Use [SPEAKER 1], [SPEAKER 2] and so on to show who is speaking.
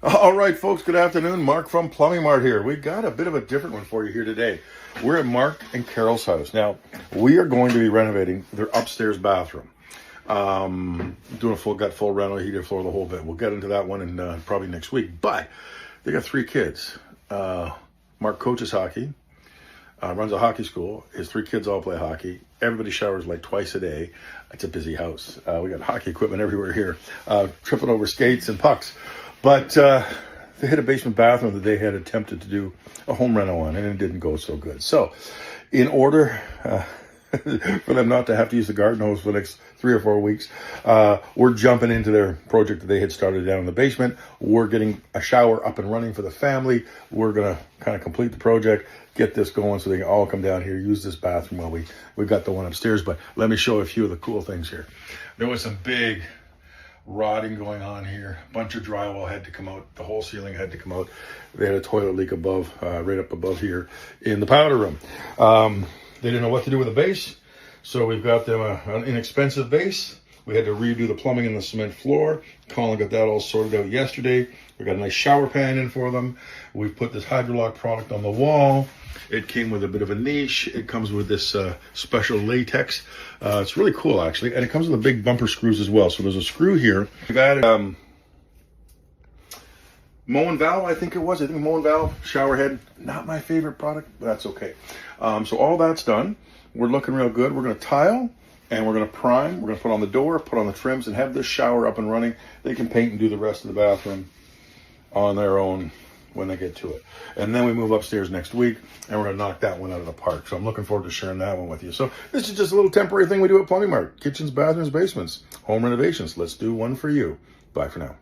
[SPEAKER 1] All right, folks, good afternoon. Mark from Plumbing Mart here. We got a bit of a different one for you here today. We're at Mark and Carol's house. Now, we are going to be renovating their upstairs bathroom. Doing a full reno, heated floor, the whole bit. We'll get into that one in probably next week. But they got 3 kids. Mark coaches hockey, runs a hockey school. His 3 kids all play hockey. Everybody showers like twice a day. It's a busy house. We got hockey equipment everywhere here, tripping over skates and pucks. But they had a basement bathroom that they had attempted to do a home reno on, and it didn't go so good. So in order for them not to have to use the garden hose for the next 3 or 4 weeks, we're jumping into their project that they had started down in the basement. We're getting a shower up and running for the family. We're going to kind of complete the project, get this going so they can all come down here, use this bathroom while we got the one upstairs. But let me show a few of the cool things here. There was some big rotting going on here. A bunch of drywall had to come out. The whole ceiling had to come out. They had a toilet leak above, right up above here in the powder room. They didn't know what to do with the base, so we've got them an inexpensive base. We had to redo the plumbing and the cement floor. Colin got that all sorted out yesterday. We got a nice shower pan in for them. We've put this Hydrolock product on the wall. It came with a bit of a niche. It comes with this special latex. It's really cool, actually. And it comes with the big bumper screws as well. So there's a screw here. We've added Moen valve, I think it was. I think Moen valve, shower head. Not my favorite product, but that's okay. So all that's done. We're looking real good. We're going to tile, and we're going to prime. We're going to put on the door, put on the trims, and have this shower up and running. They can paint and do the rest of the bathroom on their own when they get to it. And then we move upstairs next week, and we're going to knock that one out of the park. So I'm looking forward to sharing that one with you. So this is just a little temporary thing we do at Plumbing Mart. Kitchens, bathrooms, basements, home renovations. Let's do one for you. Bye for now.